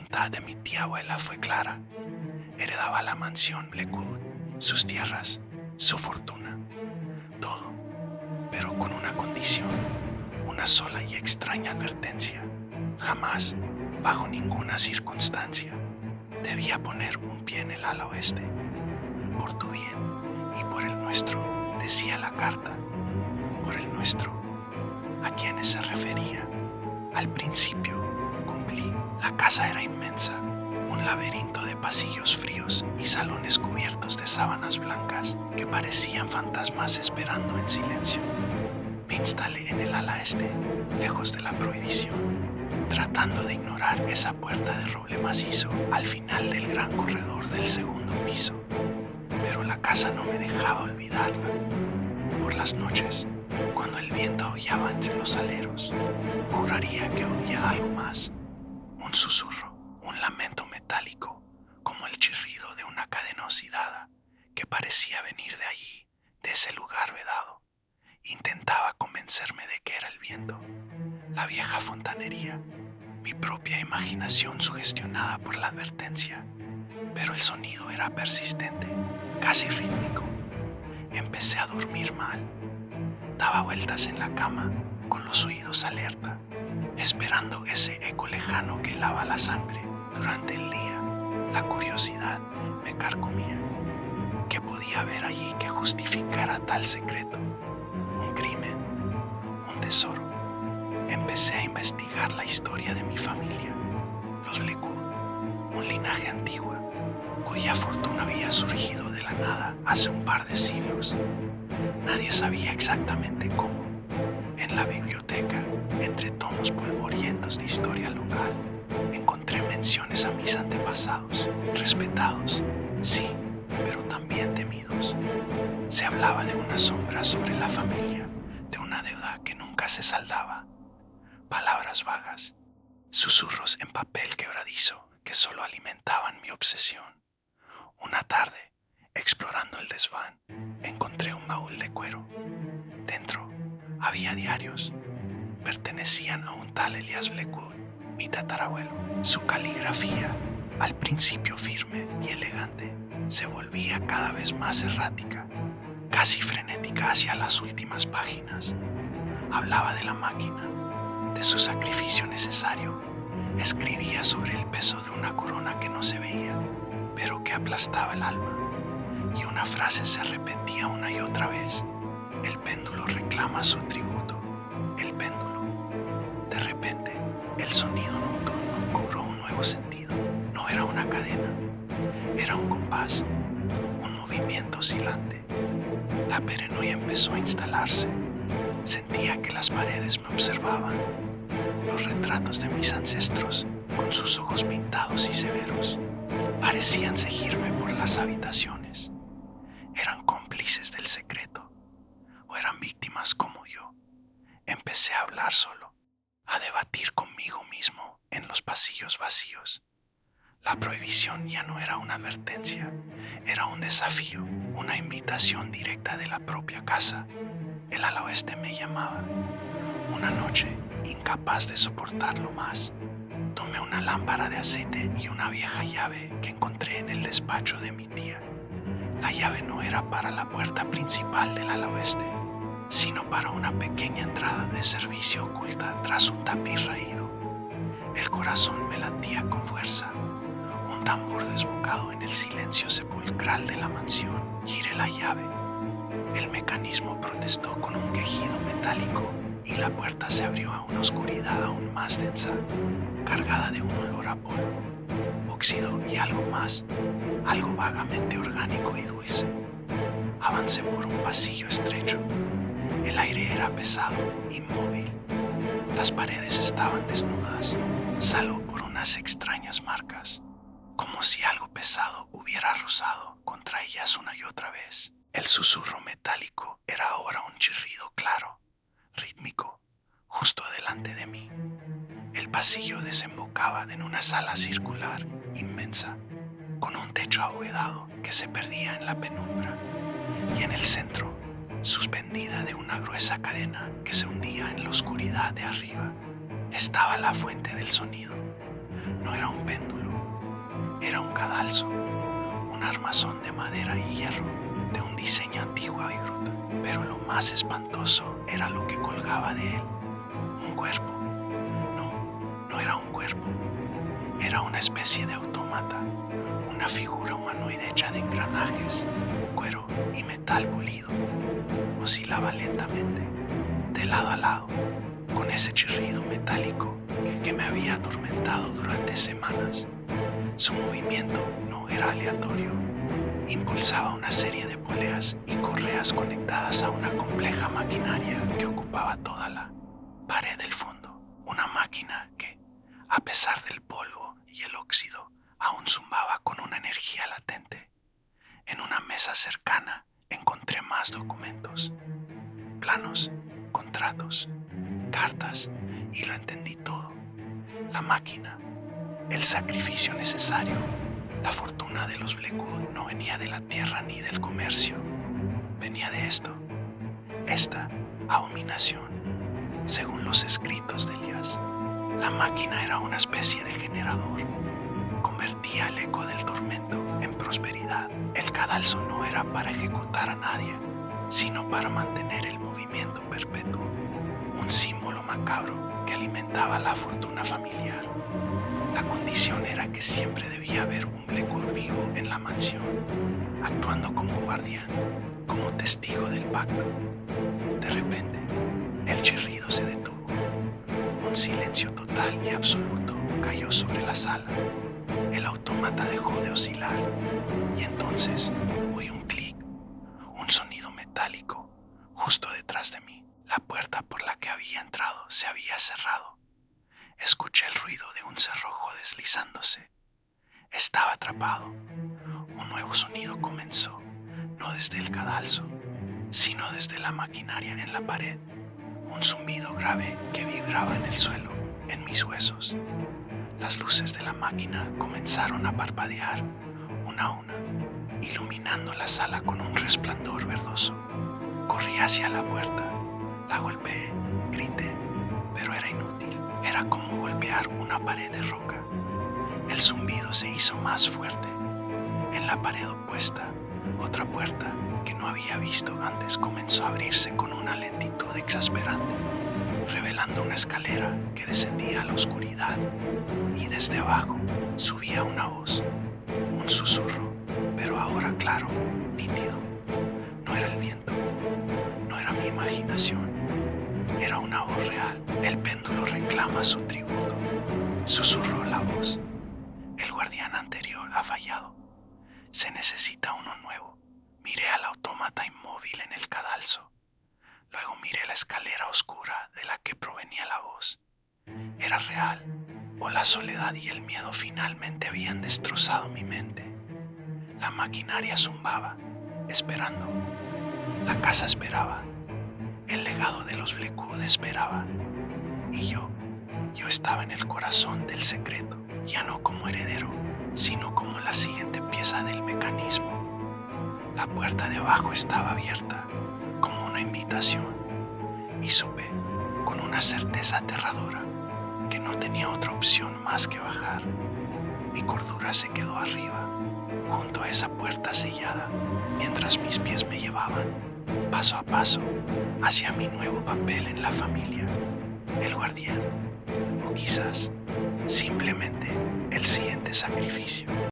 voluntad de mi tía abuela fue clara. Heredaba la mansión Blackwood, sus tierras, su fortuna, todo, pero con una condición, una sola y extraña advertencia. Jamás, bajo ninguna circunstancia, debía poner un pie en el ala oeste. Por tu bien y por el nuestro, decía la carta. Por el nuestro. ¿A quiénes se refería? Al principio, cumplí. La casa era inmensa, un laberinto de pasillos fríos y salones cubiertos de sábanas blancas que parecían fantasmas esperando en silencio. Me instalé en el ala este, lejos de la prohibición, tratando de ignorar esa puerta de roble macizo al final del gran corredor del segundo piso. Pero la casa no me dejaba olvidarla. Por las noches, cuando el viento aullaba entre los aleros, juraría que oía algo más. Un susurro, un lamento metálico, como el chirrido de una cadena oxidada que parecía venir de allí, de ese lugar vedado. Intentaba convencerme de que era el viento, la vieja fontanería, mi propia imaginación sugestionada por la advertencia. Pero el sonido era persistente, casi rítmico. Empecé a dormir mal. Daba vueltas en la cama, con los oídos alerta, esperando ese eco lejano que helaba la sangre. Durante el día, la curiosidad me carcomía. ¿Qué podía haber allí que justificara tal secreto? ¿Un crimen? ¿Un tesoro? Empecé a investigar la historia de mi familia, los Blackwood, un linaje antiguo, cuya fortuna había surgido de la nada hace un par de siglos. Nadie sabía exactamente cómo. En la biblioteca, entre tomos polvorientos de historia local, encontré menciones a mis antepasados, respetados, sí, pero también temidos. Se hablaba de una sombra sobre la familia, de una deuda que nunca se saldaba. Palabras vagas, susurros en papel quebradizo que solo alimentaban mi obsesión. Una tarde, explorando el desván, encontré un baúl de cuero. Dentro había diarios. Pertenecían a un tal Elias Blackwood, mi tatarabuelo. Su caligrafía, al principio firme y elegante, se volvía cada vez más errática, casi frenética hacia las últimas páginas. Hablaba de la máquina, de su sacrificio necesario. Escribía sobre el peso de una corona que no se veía, pero que aplastaba el alma. Y una frase se repetía una y otra vez. El péndulo reclama su tributo. El péndulo. De repente, el sonido nocturno cobró un nuevo sentido. No era una cadena, era un compás, un movimiento oscilante. La paranoia empezó a instalarse. Sentía que las paredes me observaban. Los retratos de mis ancestros, con sus ojos pintados y severos, parecían seguirme por las habitaciones. ¿Eran cómplices del secreto? ¿O eran víctimas como yo? Empecé a hablar solo, a debatir conmigo mismo en los pasillos vacíos. La prohibición ya no era una advertencia, era un desafío, una invitación directa de la propia casa. El ala oeste me llamaba. Una noche, incapaz de soportarlo más, tomé una lámpara de aceite y una vieja llave que encontré en el despacho de mi tía. La llave no era para la puerta principal del ala oeste, sino para una pequeña entrada de servicio oculta tras un tapiz raído. El corazón me latía con fuerza. Un tambor desbocado en el silencio sepulcral de la mansión. Giré la llave. El mecanismo protestó con un quejido metálico y la puerta se abrió a una oscuridad aún más densa, cargada de un olor a polvo, óxido y algo más, algo vagamente orgánico y dulce. Avancé por un pasillo estrecho. El aire era pesado, inmóvil. Las paredes estaban desnudas, salvo por unas extrañas marcas, como si algo pesado hubiera rozado contra ellas una y otra vez. El susurro metálico era ahora un chirrido claro, rítmico, justo delante de mí. El pasillo desembocaba en una sala circular, inmensa, con un techo abovedado que se perdía en la penumbra, y en el centro, suspendida de una gruesa cadena que se hundía en la oscuridad de arriba, estaba la fuente del sonido. No era un péndulo, cadalso, un armazón de madera y hierro, de un diseño antiguo y bruto. Pero lo más espantoso era lo que colgaba de él. Un cuerpo. No era un cuerpo. Era una especie de autómata, una figura humanoide hecha de engranajes, cuero y metal pulido. Oscilaba lentamente, de lado a lado, con ese chirrido metálico que me había atormentado durante semanas. Su movimiento no era aleatorio. Impulsaba una serie de poleas y correas conectadas a una compleja maquinaria que ocupaba toda la pared del fondo. Una máquina que, a pesar del polvo y el óxido, aún zumbaba con una energía latente. En una mesa cercana encontré más documentos, planos, contratos, cartas, y lo entendí todo. La máquina, el sacrificio necesario, la fortuna de los Blackwood no venía de la tierra ni del comercio. Venía de esta abominación. Según los escritos de Elías, la máquina era una especie de generador. Convertía el eco del tormento en prosperidad. El cadalso no era para ejecutar a nadie, sino para mantener el movimiento perpetuo. Un símbolo macabro que alimentaba la fortuna familiar. La condición era que siempre debía haber un Blackwood vivo en la mansión, actuando como guardián, como testigo del pacto. De repente, el chirrido se detuvo. Un silencio total y absoluto cayó sobre la sala. El autómata dejó de oscilar y entonces oí un clic, un sonido metálico justo detrás de mí. La puerta por la que había entrado se había cerrado. Escuché el ruido de un cerrojo deslizándose. Estaba atrapado. Un nuevo sonido comenzó, no desde el cadalso, sino desde la maquinaria en la pared. Un zumbido grave que vibraba en el suelo, en mis huesos. Las luces de la máquina comenzaron a parpadear, una a una, iluminando la sala con un resplandor verdoso. Corrí hacia la puerta, la golpeé, grité, pero era inútil. Era como golpear una pared de roca. El zumbido se hizo más fuerte. En la pared opuesta, otra puerta que no había visto antes comenzó a abrirse con una lentitud exasperante, revelando una escalera que descendía a la oscuridad, y desde abajo subía una voz, un susurro, pero ahora claro, nítido. No era el viento, no era mi imaginación, era una voz real. El péndulo reclama su tributo. Susurró la voz. El guardián anterior ha fallado. Se necesita uno nuevo. Miré al autómata inmóvil en el cadalso. Luego miré la escalera oscura de la que provenía la voz. Era real, o la soledad y el miedo finalmente habían destrozado mi mente. La maquinaria zumbaba, esperando. La casa esperaba. El legado de los Blackwood esperaba. Y yo estaba en el corazón del secreto, ya no como heredero, sino como la siguiente pieza del mecanismo. La puerta de abajo estaba abierta, como una invitación, y supe, con una certeza aterradora, que no tenía otra opción más que bajar. Mi cordura se quedó arriba, junto a esa puerta sellada, mientras mis pies me llevaban, paso a paso, hacia mi nuevo papel en la familia, el guardián, o quizás simplemente el siguiente sacrificio.